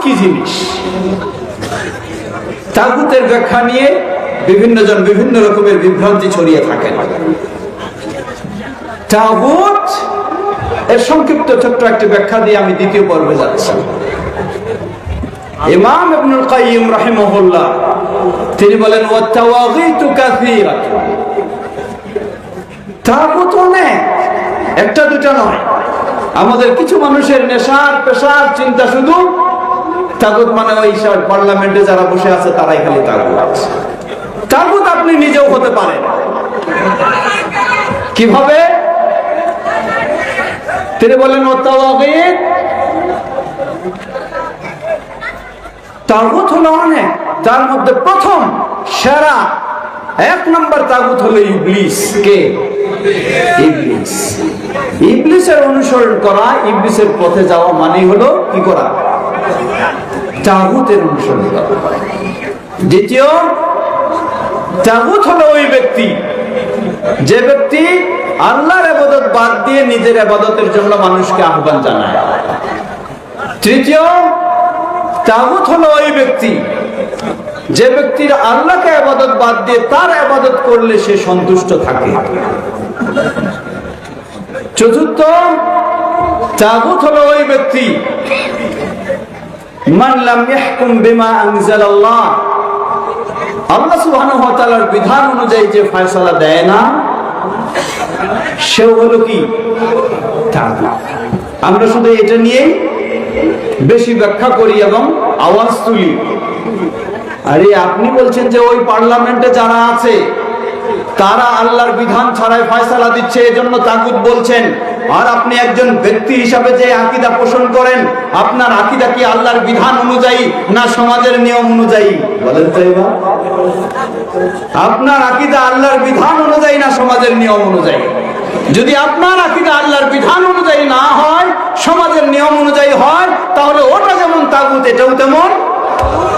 কি জিনিস? তাগুতের ব্যাখ্যা নিয়ে বিভিন্ন জন বিভিন্ন রকমের বিভ্রান্তি ছড়িয়ে থাকেন। তাগুত এর সংক্ষিপ্ত ছোট্ট একটি ব্যাখ্যা দিয়ে আমি দ্বিতীয় পর্বে যাচ্ছি। ইমাম ইবনুল কাইয়িম রাহিমাহুল্লাহ তিনি বলেন, ওয়া তাওয়াগীতু কাসীরাতুন, তাগুত অনেক, একটা দুটা নয়। আমাদের কিছু মানুষের নেশার পেশার চিন্তা শুধু তাগুত মানে ওই পার্লামেন্টে যারা বসে আছে তারাই খালি তাগুত। তাগুত আপনি নিজেও হতে পারেন। কিভাবে? তিনি বলেন, ও তাওয়াগীত, তাগুত হলো অনেক, তার মধ্যে প্রথম সেরা এক নম্বর তাগুত হলো ইবলিস। কে? ইবলিস। ইবলিসের অনুসরণ করা, ইবলিসের পথে যাওয়া মানে হলো কি করা? তাগুতের অনুসরণ করা। দ্বিতীয় তাগুত হলো ওই ব্যক্তি যে ব্যক্তি আল্লাহর ইবাদত বাদ দিয়ে নিজের ইবাদতের জন্য মানুষকে আহ্বান জানায়। তৃতীয় তাগুত হলো ওই ব্যক্তি যে ব্যক্তির আল্লাহকে ইবাদত বাদ দিয়ে তার ইবাদত করলে সে সন্তুষ্ট থাকে। চতুর্থ তাগুত হলো ওই ব্যক্তি মান লাম ইয়াহকুম বিমা আনজালাল্লাহ, আল্লাহ সুবহানাহু ওয়া তাআলার বিধান অনুযায়ী যে ফয়সালা দেয় না সে হলো কি? তাগুত। আমরা শুধু এটা নিয়ে বেশি ব্যাখ্যা করি এবং আওয়াজ তুলি। আরে আপনি বলছেন যে ওই পার্লামেন্টে যারা আছে তারা আল্লাহর বিধান ছাড়াই ফয়সালা দিচ্ছে, এজন্য তাগুত বলছেন। আর আপনি একজন ব্যক্তি হিসাবে যে আকীদা পোষণ করেন, আপনার আকীদা কি আল্লাহর বিধান অনুযায়ী না সমাজের নিয়ম অনুযায়ী? বলেন তো এবার, আপনার আকীদা আল্লাহর বিধান অনুযায়ী না সমাজের নিয়ম অনুযায়ী? যদি আপনার আকীদা আল্লাহর বিধান অনুযায়ী না হয়, সমাজের নিয়ম অনুযায়ী হয়, তাহলে ওটা যেমন তাগুত এটাও তেমন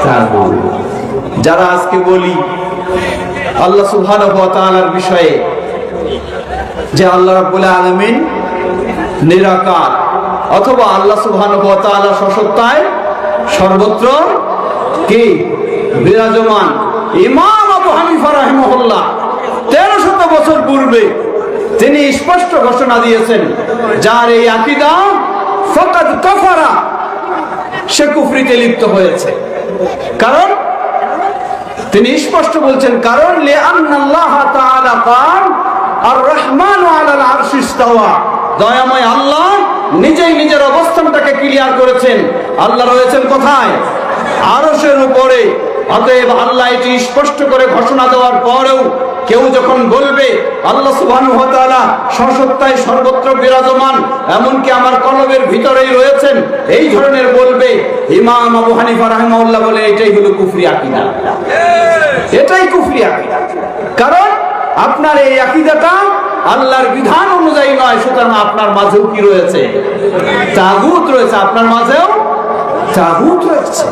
তাগুত। যারা আজকে বলি আল্লাহ সুবহানাহু ওয়া তাআলার বিষয়ে যে আল্লাহ রাব্বুল আলামিন নিরাকার, অথবা আল্লাহ সুবহানাহু ওয়া তাআলা সসত্তায় সর্বত্র কি বিরাজমান। ইমাম আবু হানিফা রাহিমাহুল্লাহ 1300 বছর পূর্বে তিনি স্পষ্ট ঘোষণা দিয়েছেন, যার এই আকীদা ফাকাদ কাফারা, সে কুফরিতে লিপ্ত হয়েছে। কারণ তিনি স্পষ্ট বলছেন, কারণ লিআন্নাল্লাহ তাআলা ক্বাল আর রহমানু আলাল আরশি ইস্তাওয়া, দয়াময় আল্লাহ নিজেই নিজের অবস্থানটাকে ক্লিয়ার করেছেন। আল্লাহ রয়েছেন কোথায়? আরশের উপরে। অতএব আল্লাহ এটি স্পষ্ট করে ঘোষণা দেওয়ার পরেও কেউ যখন বলবে আল্লাহ সুবহানাহু ওয়া তাআলা সসত্তায় সর্বত্র বিরাজমান, এমনকি আমার কলবের ভিতরেই রয়েছেন, এই ধরনের বলবে, ইমাম আবু হানিফা রাহিমাহুল্লাহ বলে এটাই হলো কুফরি আকীদা। এটাই কুফরি আকীদা। কারণ আপনার এই আকীদাটা আল্লাহর বিধান অনুযায়ী নয়। সুতরাং আপনার মাঝেও কি রয়েছে? তাগুত রয়েছে। আপনার মাঝেও তাগুত রয়েছে।